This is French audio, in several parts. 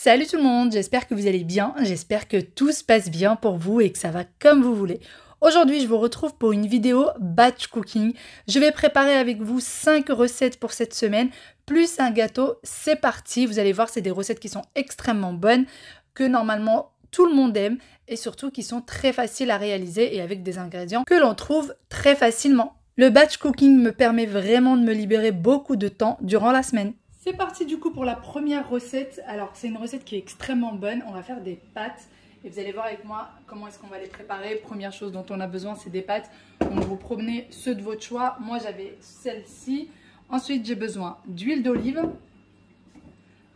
Salut tout le monde, j'espère que vous allez bien, j'espère que tout se passe bien pour vous et que ça va comme vous voulez. Aujourd'hui, je vous retrouve pour une vidéo batch cooking. Je vais préparer avec vous 5 recettes pour cette semaine, plus un gâteau. C'est parti, vous allez voir, c'est des recettes qui sont extrêmement bonnes, que normalement tout le monde aime et surtout qui sont très faciles à réaliser et avec des ingrédients que l'on trouve très facilement. Le batch cooking me permet vraiment de me libérer beaucoup de temps durant la semaine. C'est parti du coup pour la première recette. Alors c'est une recette qui est extrêmement bonne. On va faire des pâtes et vous allez voir avec moi comment est-ce qu'on va les préparer. Première chose dont on a besoin, c'est des pâtes. Donc vous prenez ceux de votre choix. Moi j'avais celle-ci. Ensuite j'ai besoin d'huile d'olive,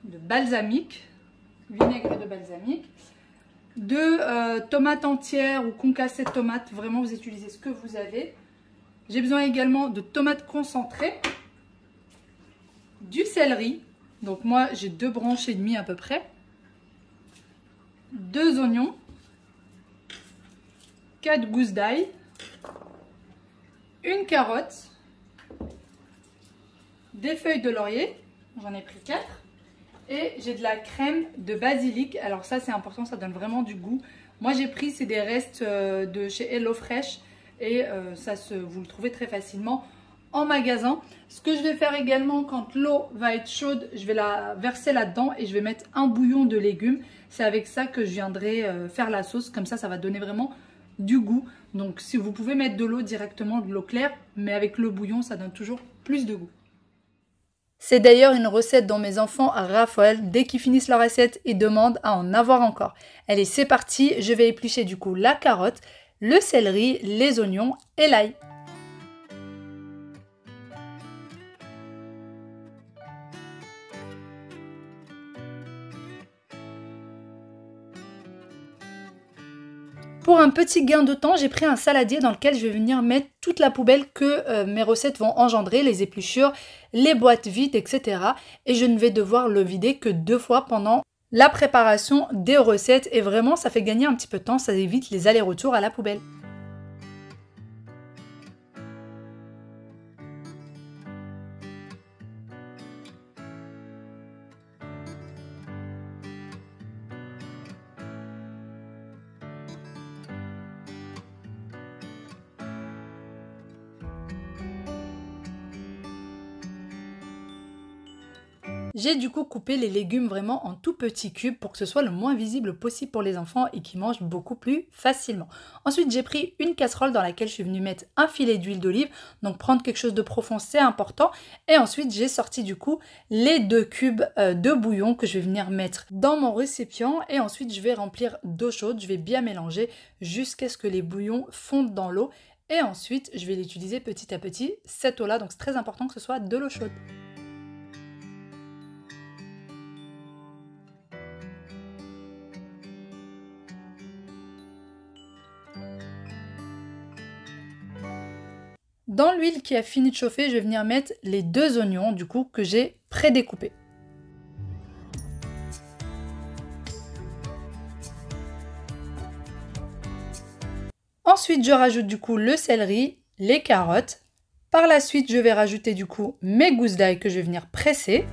de balsamique, vinaigre de balsamique, de tomates entières ou concassées de tomates. Vraiment vous utilisez ce que vous avez. J'ai besoin également de tomates concentrées. Du céleri, donc moi j'ai 2 branches et demie à peu près, 2 oignons, 4 gousses d'ail, une carotte, des feuilles de laurier, j'en ai pris 4, et j'ai de la crème de basilic. Alors ça c'est important, ça donne vraiment du goût. Moi j'ai pris, c'est des restes de chez HelloFresh et vous le trouvez très facilement en magasin. Ce que je vais faire également quand l'eau va être chaude, je vais la verser là-dedans et je vais mettre un bouillon de légumes. C'est avec ça que je viendrai faire la sauce. Comme ça va donner vraiment du goût. Donc si vous pouvez mettre de l'eau directement, de l'eau claire, mais avec le bouillon, ça donne toujours plus de goût. C'est d'ailleurs une recette dont mes enfants raffolent. Dès qu'ils finissent leur assiette, ils demandent à en avoir encore. Allez, c'est parti. Je vais éplucher du coup la carotte, le céleri, les oignons et l'ail. Pour un petit gain de temps, j'ai pris un saladier dans lequel je vais venir mettre toute la poubelle que mes recettes vont engendrer, les épluchures, les boîtes vides, etc. Et je ne vais devoir le vider que 2 fois pendant la préparation des recettes. Et vraiment, ça fait gagner un petit peu de temps, ça évite les allers-retours à la poubelle. J'ai du coup coupé les légumes vraiment en tout petits cubes pour que ce soit le moins visible possible pour les enfants et qu'ils mangent beaucoup plus facilement. Ensuite, j'ai pris une casserole dans laquelle je suis venue mettre un filet d'huile d'olive. Donc prendre quelque chose de profond, c'est important. Et ensuite, j'ai sorti du coup les 2 cubes de bouillon que je vais venir mettre dans mon récipient. Et ensuite, je vais remplir d'eau chaude. Je vais bien mélanger jusqu'à ce que les bouillons fondent dans l'eau. Et ensuite, je vais l'utiliser petit à petit, cette eau-là. Donc c'est très important que ce soit de l'eau chaude. Dans l'huile qui a fini de chauffer, je vais venir mettre les 2 oignons du coup que j'ai pré-découpés. Ensuite, je rajoute du coup le céleri, les carottes. Par la suite, je vais rajouter du coup mes gousses d'ail que je vais venir presser.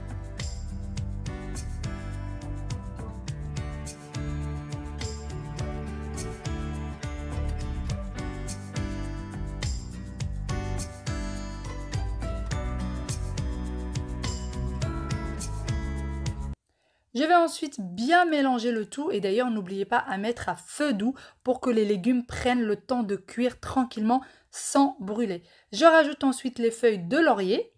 Je vais ensuite bien mélanger le tout et d'ailleurs n'oubliez pas à mettre à feu doux pour que les légumes prennent le temps de cuire tranquillement sans brûler. Je rajoute ensuite les feuilles de laurier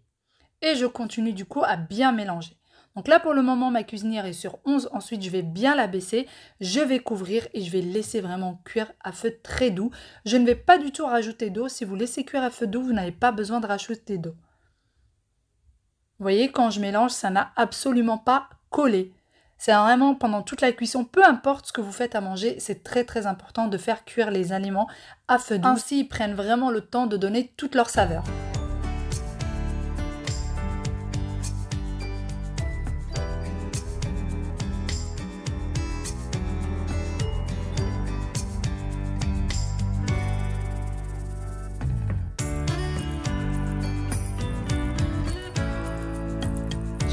et je continue du coup à bien mélanger. Donc là pour le moment ma cuisinière est sur 11, ensuite je vais bien la baisser, je vais couvrir et je vais laisser vraiment cuire à feu très doux. Je ne vais pas du tout rajouter d'eau, si vous laissez cuire à feu doux vous n'avez pas besoin de rajouter d'eau. Vous voyez quand je mélange ça n'a absolument pas collé. C'est vraiment pendant toute la cuisson, peu importe ce que vous faites à manger, c'est très important de faire cuire les aliments à feu doux. Ainsi, ils prennent vraiment le temps de donner toute leur saveur.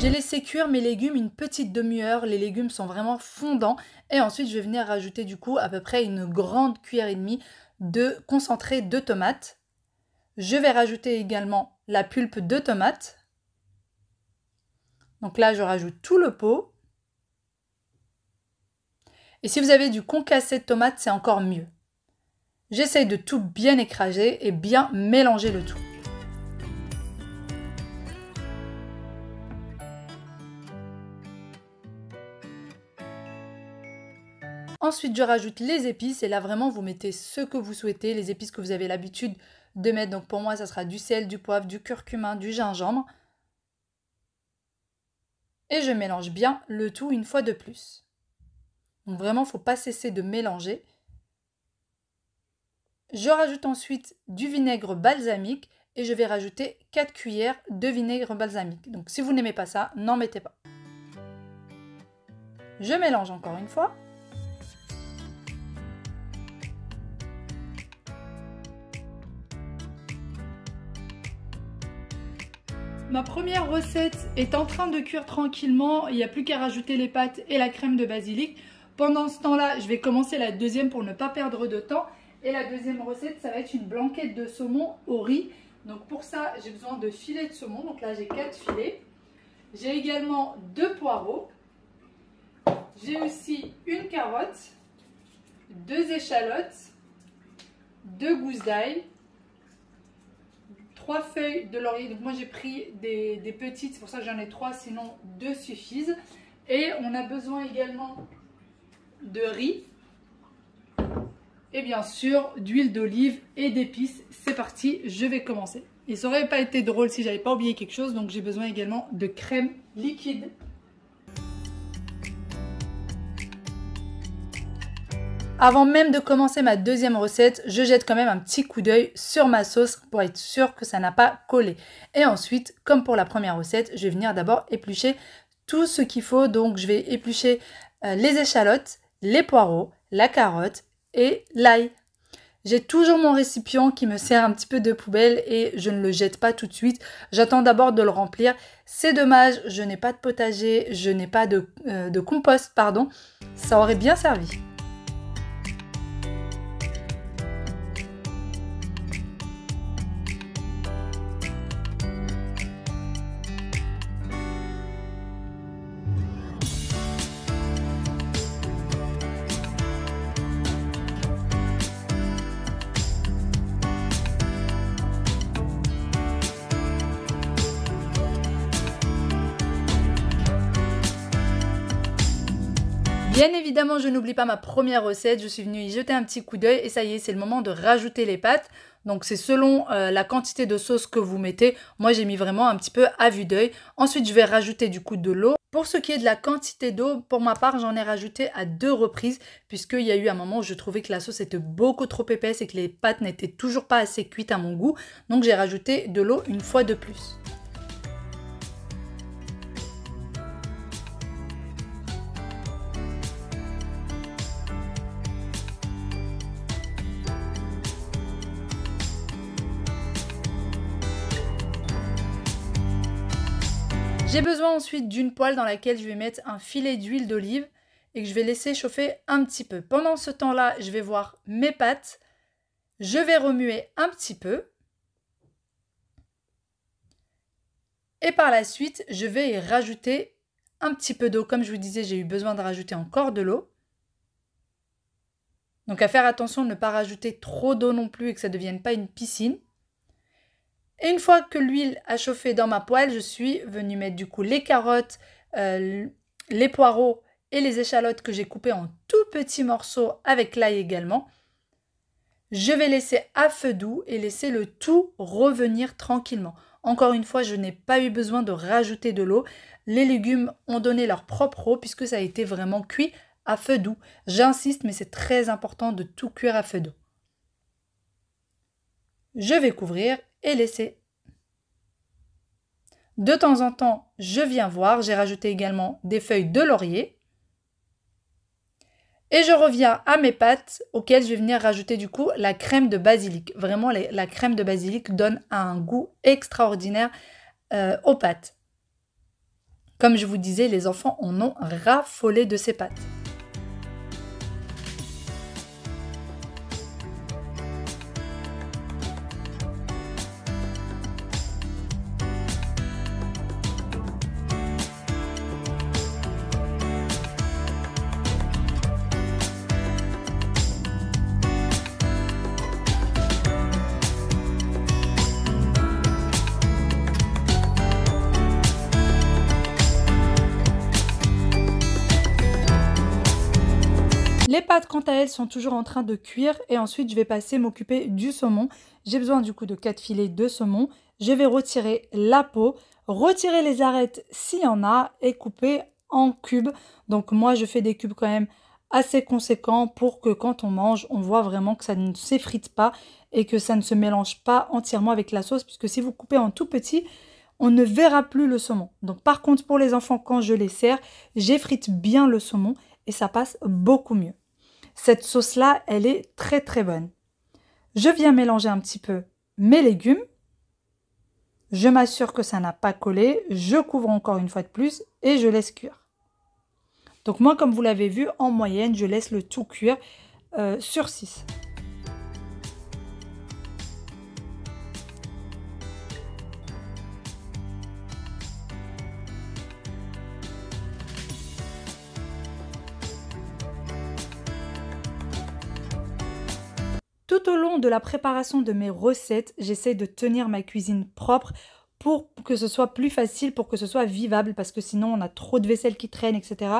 J'ai laissé cuire mes légumes une petite demi-heure, les légumes sont vraiment fondants et ensuite je vais venir rajouter du coup à peu près une grande cuillère et demie de concentré de tomates. Je vais rajouter également la pulpe de tomate. Donc là je rajoute tout le pot. Et si vous avez du concassé de tomate, c'est encore mieux. J'essaye de tout bien écraser et bien mélanger le tout. Ensuite, je rajoute les épices et là vraiment vous mettez ce que vous souhaitez, les épices que vous avez l'habitude de mettre. Donc pour moi, ça sera du sel, du poivre, du curcuma, du gingembre. Et je mélange bien le tout une fois de plus. Donc vraiment, il ne faut pas cesser de mélanger. Je rajoute ensuite du vinaigre balsamique et je vais rajouter 4 cuillères de vinaigre balsamique. Donc si vous n'aimez pas ça, n'en mettez pas. Je mélange encore une fois. Ma première recette est en train de cuire tranquillement, il n'y a plus qu'à rajouter les pâtes et la crème de basilic. Pendant ce temps-là, je vais commencer la deuxième pour ne pas perdre de temps. Et la deuxième recette, ça va être une blanquette de saumon au riz. Donc pour ça, j'ai besoin de filets de saumon. Donc là, j'ai 4 filets. J'ai également 2 poireaux. J'ai aussi une carotte, 2 échalotes, 2 gousses d'ail, 3 feuilles de laurier. Donc moi j'ai pris des petites, c'est pour ça que j'en ai 3, sinon 2 suffisent. Et on a besoin également de riz. Et bien sûr d'huile d'olive et d'épices. C'est parti, je vais commencer. Et ça n'aurait pas été drôle si j'avais pas oublié quelque chose. Donc j'ai besoin également de crème liquide. Avant même de commencer ma deuxième recette, je jette quand même un petit coup d'œil sur ma sauce pour être sûr que ça n'a pas collé. Et ensuite, comme pour la première recette, je vais venir d'abord éplucher tout ce qu'il faut. Donc je vais éplucher les échalotes, les poireaux, la carotte et l'ail. J'ai toujours mon récipient qui me sert un petit peu de poubelle et je ne le jette pas tout de suite. J'attends d'abord de le remplir. C'est dommage, je n'ai pas de potager, je n'ai pas de compost, pardon. Ça aurait bien servi. Bien évidemment, je n'oublie pas ma première recette, je suis venue y jeter un petit coup d'œil et ça y est, c'est le moment de rajouter les pâtes. Donc c'est selon la quantité de sauce que vous mettez. Moi j'ai mis vraiment un petit peu à vue d'œil. Ensuite je vais rajouter du coup de l'eau. Pour ce qui est de la quantité d'eau, pour ma part j'en ai rajouté à 2 reprises puisqu'il y a eu un moment où je trouvais que la sauce était beaucoup trop épaisse et que les pâtes n'étaient toujours pas assez cuites à mon goût. Donc j'ai rajouté de l'eau une fois de plus. J'ai besoin ensuite d'une poêle dans laquelle je vais mettre un filet d'huile d'olive et que je vais laisser chauffer un petit peu. Pendant ce temps-là, je vais voir mes pâtes. Je vais remuer un petit peu. Et par la suite, je vais y rajouter un petit peu d'eau. Comme je vous disais, j'ai eu besoin de rajouter encore de l'eau. Donc à faire attention de ne pas rajouter trop d'eau non plus et que ça ne devienne pas une piscine. Et une fois que l'huile a chauffé dans ma poêle, je suis venue mettre du coup les carottes, les poireaux et les échalotes que j'ai coupées en tout petits morceaux avec l'ail également. Je vais laisser à feu doux et laisser le tout revenir tranquillement. Encore une fois, je n'ai pas eu besoin de rajouter de l'eau. Les légumes ont donné leur propre eau puisque ça a été vraiment cuit à feu doux. J'insiste, mais c'est très important de tout cuire à feu doux. Je vais couvrir et laisser. De temps en temps, je viens voir. J'ai rajouté également des feuilles de laurier. Et je reviens à mes pâtes auxquelles je vais venir rajouter du coup la crème de basilic. Vraiment, la crème de basilic donne un goût extraordinaire aux pâtes. Comme je vous disais, les enfants en ont raffolé de ces pâtes. Les pâtes, quant à elles, sont toujours en train de cuire et ensuite je vais passer m'occuper du saumon. J'ai besoin du coup de 4 filets de saumon. Je vais retirer la peau, retirer les arêtes s'il y en a et couper en cubes. Donc moi je fais des cubes quand même assez conséquents pour que quand on mange, on voit vraiment que ça ne s'effrite pas et que ça ne se mélange pas entièrement avec la sauce, puisque si vous coupez en tout petit, on ne verra plus le saumon. Donc par contre pour les enfants, quand je les sers, j'effrite bien le saumon et ça passe beaucoup mieux. Cette sauce-là, elle est très très bonne. Je viens mélanger un petit peu mes légumes. Je m'assure que ça n'a pas collé. Je couvre encore une fois de plus et je laisse cuire. Donc moi, comme vous l'avez vu, en moyenne, je laisse le tout cuire sur 6. Tout au long de la préparation de mes recettes, j'essaie de tenir ma cuisine propre pour que ce soit plus facile, pour que ce soit vivable, parce que sinon on a trop de vaisselle qui traîne, etc.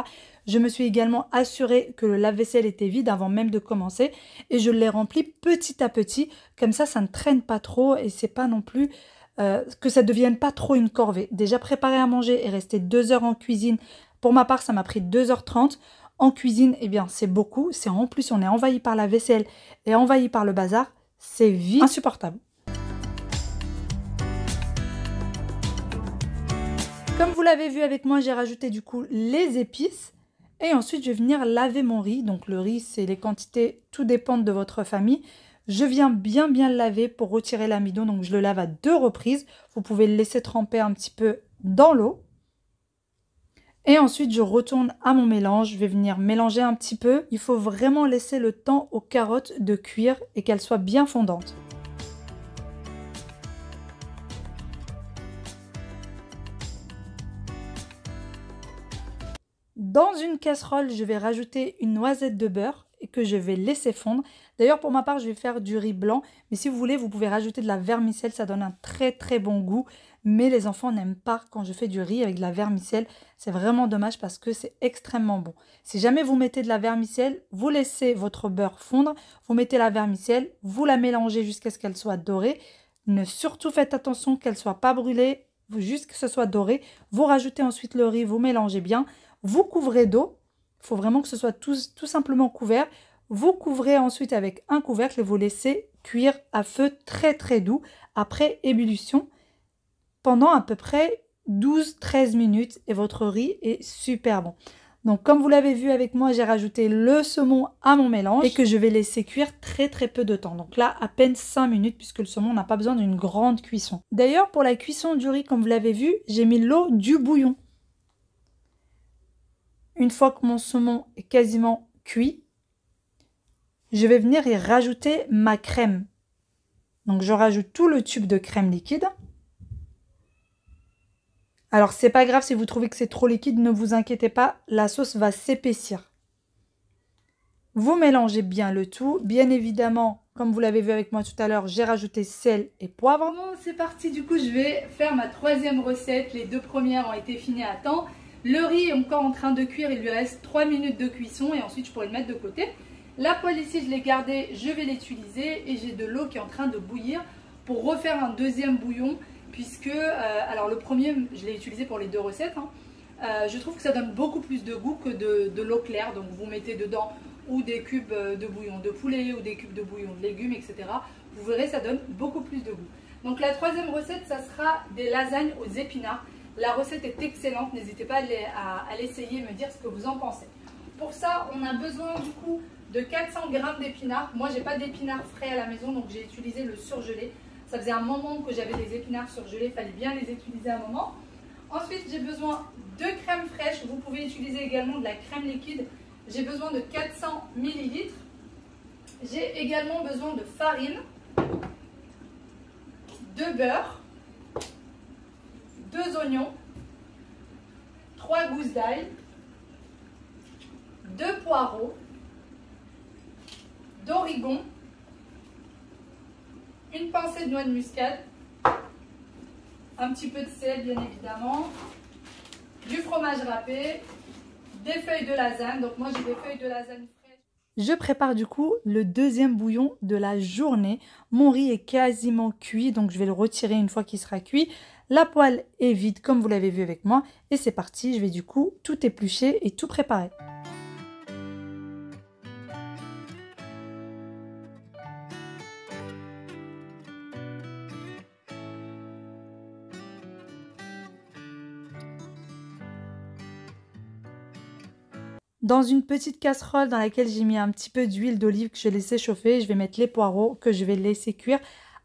Je me suis également assurée que le lave-vaisselle était vide avant même de commencer et je l'ai rempli petit à petit, comme ça ne traîne pas trop et c'est pas non plus que ça ne devienne pas trop une corvée. Déjà préparer à manger et rester 2 heures en cuisine, pour ma part ça m'a pris 2h30. En cuisine, eh bien, c'est beaucoup. C'est en plus, on est envahi par la vaisselle et envahi par le bazar. C'est vite insupportable. Comme vous l'avez vu avec moi, j'ai rajouté du coup les épices. Et ensuite, je vais venir laver mon riz. Donc le riz, c'est les quantités, tout dépend de votre famille. Je viens bien le laver pour retirer l'amidon. Donc je le lave à 2 reprises. Vous pouvez le laisser tremper un petit peu dans l'eau. Et ensuite, je retourne à mon mélange. Je vais venir mélanger un petit peu. Il faut vraiment laisser le temps aux carottes de cuire et qu'elles soient bien fondantes. Dans une casserole, je vais rajouter une noisette de beurre et que je vais laisser fondre. D'ailleurs, pour ma part, je vais faire du riz blanc. Mais si vous voulez, vous pouvez rajouter de la vermicelle. Ça donne un très très bon goût. Mais les enfants n'aiment pas quand je fais du riz avec de la vermicelle. C'est vraiment dommage parce que c'est extrêmement bon. Si jamais vous mettez de la vermicelle, vous laissez votre beurre fondre. Vous mettez la vermicelle, vous la mélangez jusqu'à ce qu'elle soit dorée. Surtout faites attention qu'elle ne soit pas brûlée, juste que ce soit doré. Vous rajoutez ensuite le riz, vous mélangez bien. Vous couvrez d'eau. Il faut vraiment que ce soit tout simplement couvert. Vous couvrez ensuite avec un couvercle et vous laissez cuire à feu très très doux après ébullition pendant à peu près 12-13 minutes et votre riz est super bon. Donc comme vous l'avez vu avec moi, j'ai rajouté le saumon à mon mélange et que je vais laisser cuire très très peu de temps. Donc là, à peine 5 minutes puisque le saumon n'a pas besoin d'une grande cuisson. D'ailleurs, pour la cuisson du riz, comme vous l'avez vu, j'ai mis l'eau du bouillon. Une fois que mon saumon est quasiment cuit, je vais venir y rajouter ma crème. Donc je rajoute tout le tube de crème liquide. Alors c'est pas grave si vous trouvez que c'est trop liquide, ne vous inquiétez pas, la sauce va s'épaissir. Vous mélangez bien le tout. Bien évidemment, comme vous l'avez vu avec moi tout à l'heure, j'ai rajouté sel et poivre. Bon, c'est parti, du coup je vais faire ma troisième recette. Les 2 premières ont été finies à temps. Le riz est encore en train de cuire, il lui reste 3 minutes de cuisson et ensuite je pourrai le mettre de côté. La poêle ici, je l'ai gardée, je vais l'utiliser et j'ai de l'eau qui est en train de bouillir pour refaire un deuxième bouillon puisque, alors le premier, je l'ai utilisé pour les 2 recettes. Je trouve que ça donne beaucoup plus de goût que de l'eau claire. Donc vous mettez dedans ou des cubes de bouillon de poulet ou des cubes de bouillon de légumes, etc. Vous verrez, ça donne beaucoup plus de goût. Donc la troisième recette, ça sera des lasagnes aux épinards. La recette est excellente, n'hésitez pas à l'essayer et me dire ce que vous en pensez. Pour ça, on a besoin du coup de 400 g d'épinards. Moi, j'ai pas d'épinards frais à la maison, donc j'ai utilisé le surgelé. Ça faisait un moment que j'avais des épinards surgelés, il fallait bien les utiliser un moment. Ensuite, j'ai besoin de crème fraîche. Vous pouvez utiliser également de la crème liquide. J'ai besoin de 400 ml. J'ai également besoin de farine, de beurre, 2 oignons, 3 gousses d'ail, 2 poireaux, d'origon, une pincée de noix de muscade, un petit peu de sel bien évidemment, du fromage râpé, des feuilles de lasagne. Donc moi j'ai des feuilles de lasagne fraîches. Je prépare du coup le deuxième bouillon de la journée. Mon riz est quasiment cuit, donc je vais le retirer une fois qu'il sera cuit. La poêle est vide comme vous l'avez vu avec moi. Et c'est parti, je vais du coup tout éplucher et tout préparer. Dans une petite casserole dans laquelle j'ai mis un petit peu d'huile d'olive que je laissé chauffer, je vais mettre les poireaux que je vais laisser cuire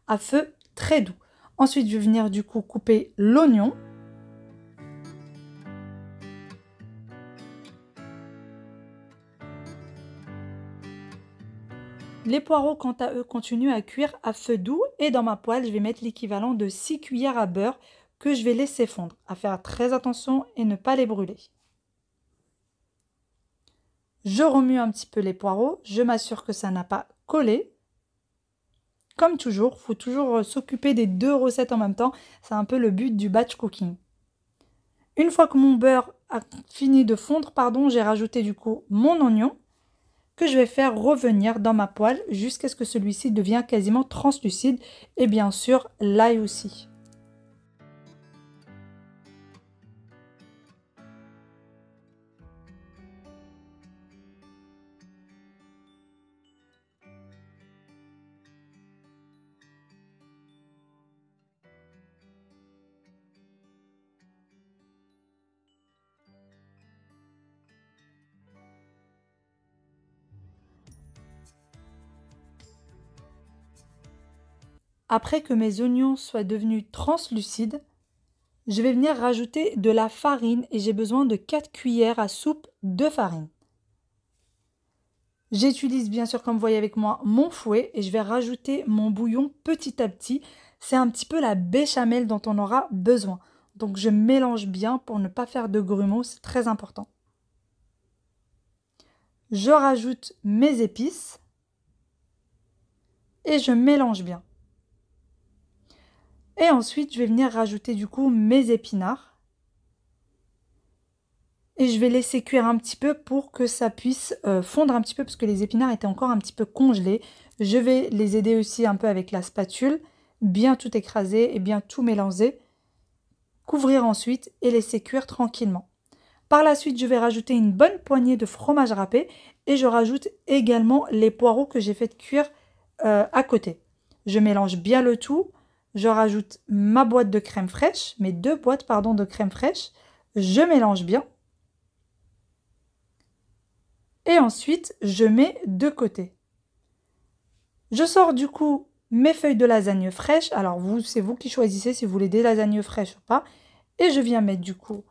à feu très doux. Ensuite, je vais venir du coup couper l'oignon. Les poireaux, quant à eux, continuent à cuire à feu doux et dans ma poêle, je vais mettre l'équivalent de 6 cuillères à beurre que je vais laisser fondre. À faire très attention et ne pas les brûler. Je remue un petit peu les poireaux, je m'assure que ça n'a pas collé. Comme toujours, il faut toujours s'occuper des 2 recettes en même temps. C'est un peu le but du batch cooking. Une fois que mon beurre a fini de fondre, j'ai rajouté du coup mon oignon que je vais faire revenir dans ma poêle jusqu'à ce que celui-ci devienne quasiment translucide et bien sûr l'ail aussi. Après que mes oignons soient devenus translucides, je vais venir rajouter de la farine et j'ai besoin de 4 cuillères à soupe de farine. J'utilise bien sûr, comme vous voyez avec moi, mon fouet et je vais rajouter mon bouillon petit à petit. C'est un petit peu la béchamel dont on aura besoin. Donc je mélange bien pour ne pas faire de grumeaux, c'est très important. Je rajoute mes épices et je mélange bien. Et ensuite, je vais venir rajouter du coup mes épinards. Et je vais laisser cuire un petit peu pour que ça puisse fondre un petit peu parce que les épinards étaient encore un petit peu congelés. Je vais les aider aussi un peu avec la spatule, bien tout écraser et bien tout mélanger. Couvrir ensuite et laisser cuire tranquillement. Par la suite, je vais rajouter une bonne poignée de fromage râpé et je rajoute également les poireaux que j'ai fait cuire à côté. Je mélange bien le tout. Je rajoute ma boîte de crème fraîche, mes 2 boîtes de crème fraîche. Je mélange bien. Et ensuite, je mets de côté. Je sors du coup mes feuilles de lasagne fraîches. Alors c'est vous qui choisissez si vous voulez des lasagnes fraîches ou pas. Et je viens mettre du coup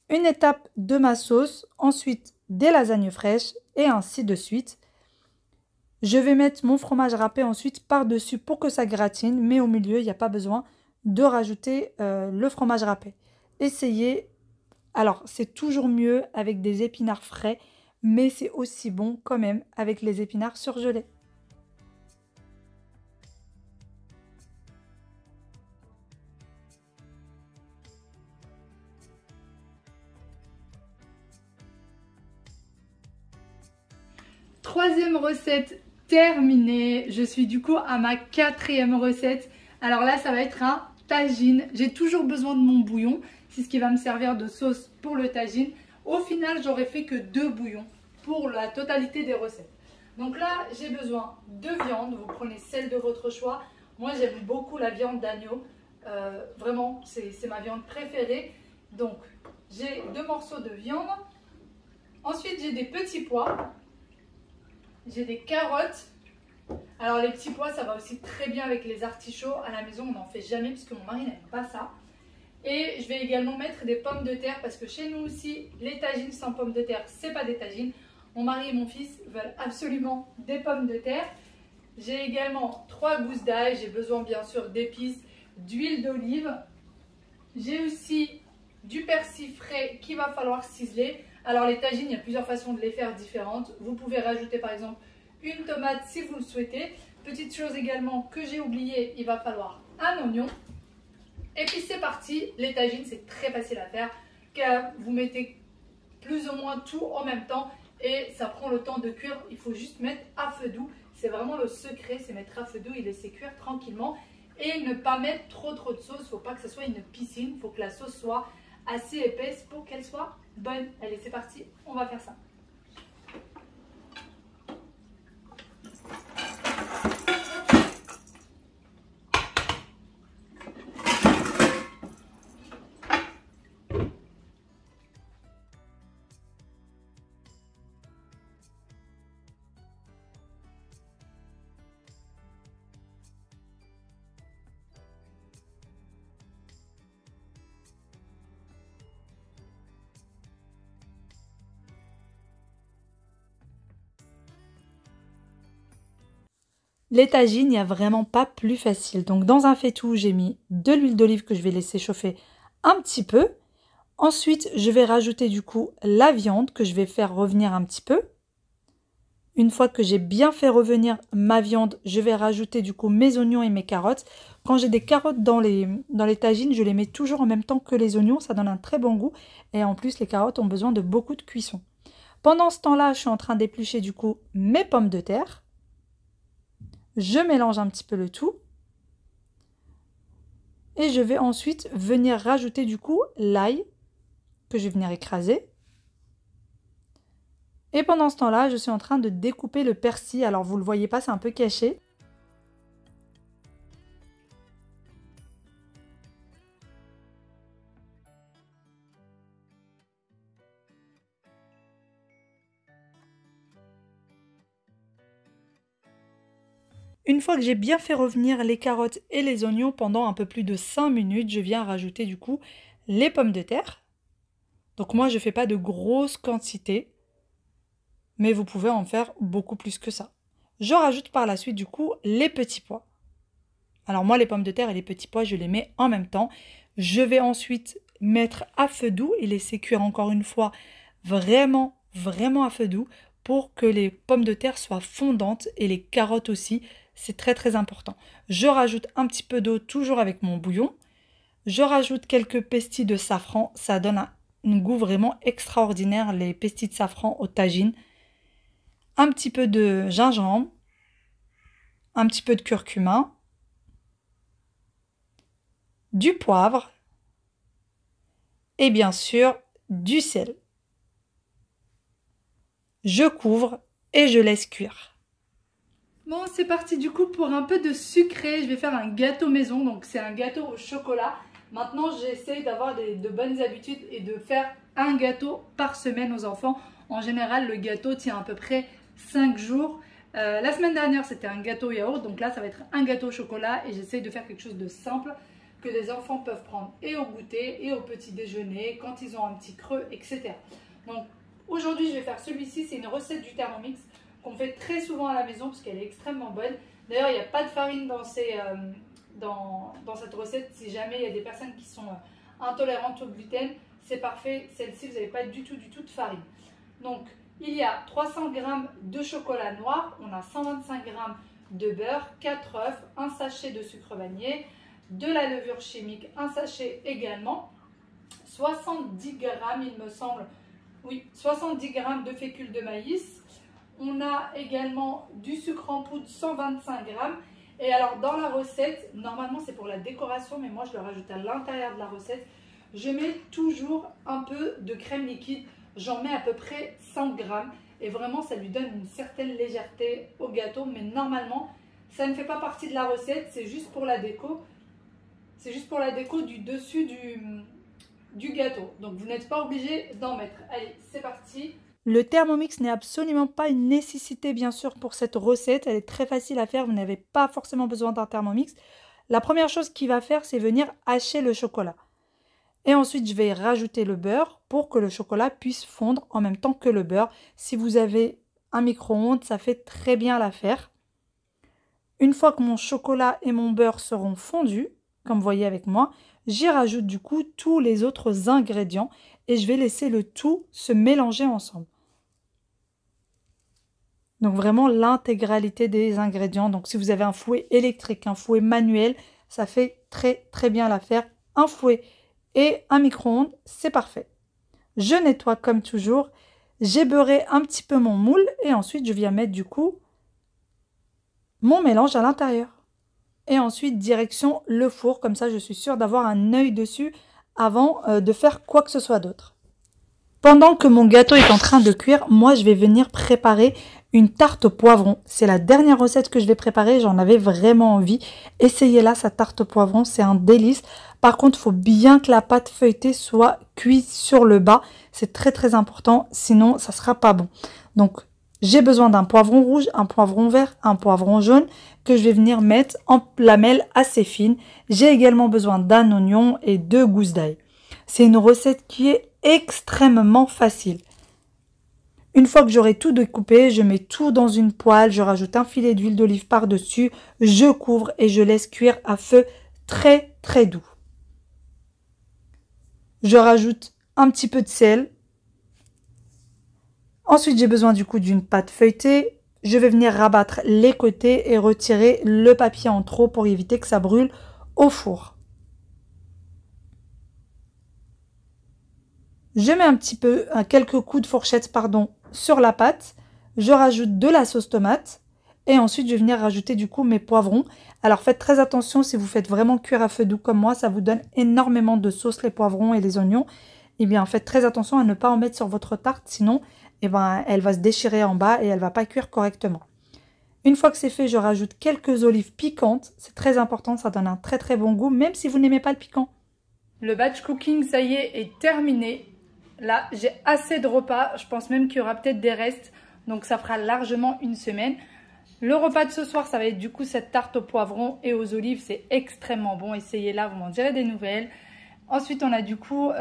une étape de ma sauce, ensuite des lasagnes fraîches et ainsi de suite. Je vais mettre mon fromage râpé ensuite par-dessus pour que ça gratine, mais au milieu, il n'y a pas besoin de rajouter le fromage râpé. Essayez. Alors, c'est toujours mieux avec des épinards frais, mais c'est aussi bon quand même avec les épinards surgelés. Troisième recette terminée. Je suis du coup à ma 4e recette. Alors là, ça va être un tagine. J'ai toujours besoin de mon bouillon. C'est ce qui va me servir de sauce pour le tagine. Au final, j'aurais fait que 2 bouillons pour la totalité des recettes. Donc là, j'ai besoin de viande. Vous prenez celle de votre choix. Moi, j'aime beaucoup la viande d'agneau. Vraiment, c'est ma viande préférée. Donc, j'ai 2 morceaux de viande. Ensuite, j'ai des petits pois. J'ai des carottes. Alors les petits pois, ça va aussi très bien avec les artichauts. À la maison, on n'en fait jamais puisque mon mari n'aime pas ça. Et je vais également mettre des pommes de terre parce que chez nous aussi, les tagines sans pommes de terre, c'est pas des tagines. Mon mari et mon fils veulent absolument des pommes de terre. J'ai également 3 gousses d'ail, j'ai besoin bien sûr d'épices, d'huile d'olive. J'ai aussi du persil frais qu'il va falloir ciseler. Alors les tagines, il y a plusieurs façons de les faire différentes. Vous pouvez rajouter par exemple une tomate si vous le souhaitez. Petite chose également que j'ai oublié, il va falloir un oignon. Et puis c'est parti, les tagines c'est très facile à faire. Car vous mettez plus ou moins tout en même temps et ça prend le temps de cuire. Il faut juste mettre à feu doux. C'est vraiment le secret, c'est mettre à feu doux et laisser cuire tranquillement. Et ne pas mettre trop de sauce, il ne faut pas que ce soit une piscine. Il faut que la sauce soit assez épaisse pour qu'elle soit bonne. Allez c'est parti, on va faire ça. Les tagines, il n'y a vraiment pas plus facile. Donc dans un faitout, j'ai mis de l'huile d'olive que je vais laisser chauffer un petit peu. Ensuite, je vais rajouter du coup la viande que je vais faire revenir un petit peu. Une fois que j'ai bien fait revenir ma viande, je vais rajouter du coup mes oignons et mes carottes. Quand j'ai des carottes dans les tagines, je les mets toujours en même temps que les oignons. Ça donne un très bon goût. Et en plus, les carottes ont besoin de beaucoup de cuisson. Pendant ce temps-là, je suis en train d'éplucher du coup mes pommes de terre. Je mélange un petit peu le tout. Et je vais ensuite venir rajouter du coup l'ail que je vais venir écraser. Et pendant ce temps-là, je suis en train de découper le persil. Alors vous ne le voyez pas, c'est un peu caché. Une fois que j'ai bien fait revenir les carottes et les oignons pendant un peu plus de 5 minutes, je viens rajouter du coup les pommes de terre. Donc moi je ne fais pas de grosses quantités, mais vous pouvez en faire beaucoup plus que ça. Je rajoute par la suite du coup les petits pois. Alors moi les pommes de terre et les petits pois je les mets en même temps. Je vais ensuite mettre à feu doux et laisser cuire encore une fois vraiment à feu doux pour que les pommes de terre soient fondantes et les carottes aussi. C'est très important. Je rajoute un petit peu d'eau toujours avec mon bouillon. Je rajoute quelques pestilles de safran. Ça donne un goût vraiment extraordinaire, les pestilles de safran au tagine. Un petit peu de gingembre. Un petit peu de curcuma. Du poivre. Et bien sûr, du sel. Je couvre et je laisse cuire. Bon, c'est parti du coup pour un peu de sucré. Je vais faire un gâteau maison, donc c'est un gâteau au chocolat. Maintenant, j'essaie d'avoir de bonnes habitudes et de faire un gâteau par semaine aux enfants. En général, le gâteau tient à peu près 5 jours. La semaine dernière, c'était un gâteau yaourt, donc là, ça va être un gâteau au chocolat et j'essaie de faire quelque chose de simple que les enfants peuvent prendre et au goûter et au petit déjeuner, quand ils ont un petit creux, etc. Donc aujourd'hui, je vais faire celui-ci, c'est une recette du Thermomix qu'on fait très souvent à la maison parce qu'elle est extrêmement bonne. D'ailleurs, il n'y a pas de farine dans cette recette. Si jamais il y a des personnes qui sont intolérantes au gluten, c'est parfait. Celle-ci, vous n'avez pas du tout de farine. Donc, il y a 300 g de chocolat noir, on a 125 g de beurre, 4 œufs, un sachet de sucre vanillé, de la levure chimique, un sachet également, 70 g, il me semble, oui, 70 g de fécule de maïs. On a également du sucre en poudre, 125 g. Et alors dans la recette, normalement c'est pour la décoration, mais moi je le rajoute à l'intérieur de la recette. Je mets toujours un peu de crème liquide. J'en mets à peu près 100 g. Et vraiment ça lui donne une certaine légèreté au gâteau. Mais normalement ça ne fait pas partie de la recette, c'est juste pour la déco. C'est juste pour la déco du dessus du gâteau. Donc vous n'êtes pas obligé d'en mettre. Allez, c'est parti. Le Thermomix n'est absolument pas une nécessité bien sûr pour cette recette, elle est très facile à faire, vous n'avez pas forcément besoin d'un Thermomix. La première chose qu'il va faire, c'est venir hacher le chocolat. Et ensuite, je vais rajouter le beurre pour que le chocolat puisse fondre en même temps que le beurre. Si vous avez un micro-ondes, ça fait très bien l'affaire. Une fois que mon chocolat et mon beurre seront fondus, comme vous voyez avec moi, j'y rajoute du coup tous les autres ingrédients et je vais laisser le tout se mélanger ensemble. Donc vraiment l'intégralité des ingrédients. Donc si vous avez un fouet électrique, un fouet manuel, ça fait très bien l'affaire. Un fouet et un micro-ondes, c'est parfait. Je nettoie comme toujours. J'ai beurré un petit peu mon moule et ensuite je viens mettre du coup mon mélange à l'intérieur. Et ensuite direction le four, comme ça je suis sûre d'avoir un œil dessus avant de faire quoi que ce soit d'autre. Pendant que mon gâteau est en train de cuire, moi je vais venir préparer une tarte au poivron. C'est la dernière recette que je vais préparer, j'en avais vraiment envie. Essayez-la, sa tarte au poivron, c'est un délice. Par contre, il faut bien que la pâte feuilletée soit cuite sur le bas. C'est très important, sinon ça ne sera pas bon. Donc, j'ai besoin d'un poivron rouge, un poivron vert, un poivron jaune que je vais venir mettre en lamelles assez fines. J'ai également besoin d'un oignon et 2 gousses d'ail. C'est une recette qui est extrêmement facile. Une fois que j'aurai tout découpé, je mets tout dans une poêle, je rajoute un filet d'huile d'olive par-dessus, je couvre et je laisse cuire à feu très doux. Je rajoute un petit peu de sel. Ensuite, j'ai besoin du coup d'une pâte feuilletée. Je vais venir rabattre les côtés et retirer le papier en trop pour éviter que ça brûle au four. Je mets un petit peu, quelques coups de fourchette, sur la pâte. Je rajoute de la sauce tomate. Et ensuite, je vais venir rajouter du coup mes poivrons. Alors, faites très attention si vous faites vraiment cuire à feu doux comme moi. Ça vous donne énormément de sauce, les poivrons et les oignons. Eh bien, faites très attention à ne pas en mettre sur votre tarte. Sinon, eh ben, elle va se déchirer en bas et elle ne va pas cuire correctement. Une fois que c'est fait, je rajoute quelques olives piquantes. C'est très important, ça donne un très bon goût, même si vous n'aimez pas le piquant. Le batch cooking, ça y est terminé. Là, j'ai assez de repas. Je pense même qu'il y aura peut-être des restes. Donc, ça fera largement une semaine. Le repas de ce soir, ça va être du coup cette tarte au poivron et aux olives. C'est extrêmement bon. Essayez-la, vous m'en direz des nouvelles. Ensuite, on a du coup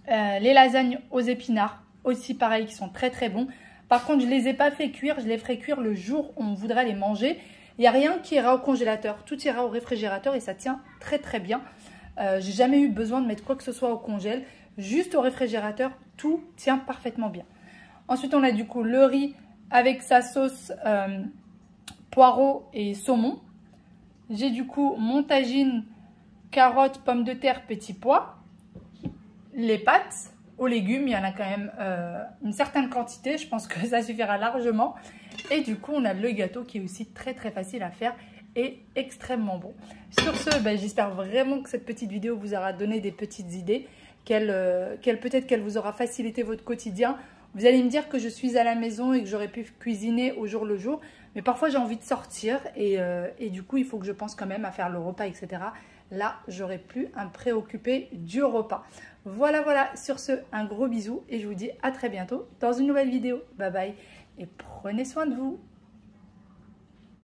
les lasagnes aux épinards. Aussi pareil, qui sont très bons. Par contre, je ne les ai pas fait cuire. Je les ferai cuire le jour où on voudra les manger. Il n'y a rien qui ira au congélateur. Tout ira au réfrigérateur et ça tient très bien. J'ai jamais eu besoin de mettre quoi que ce soit au congèle. Juste au réfrigérateur, tout tient parfaitement bien. Ensuite, on a du coup le riz avec sa sauce poireau et saumon. J'ai du coup mon tagine, carottes, pommes de terre, petits pois. Les pâtes aux légumes, il y en a quand même une certaine quantité. Je pense que ça suffira largement. Et du coup, on a le gâteau qui est aussi très facile à faire et extrêmement bon. Sur ce, j'espère vraiment que cette petite vidéo vous aura donné des petites idées. Peut-être qu'elle vous aura facilité votre quotidien. Vous allez me dire que je suis à la maison et que j'aurais pu cuisiner au jour le jour. Mais parfois, j'ai envie de sortir et du coup, il faut que je pense quand même à faire le repas, etc. Là, j'aurai plus à me préoccuper du repas. Voilà. Sur ce, un gros bisou et je vous dis à très bientôt dans une nouvelle vidéo. Bye bye et prenez soin de vous.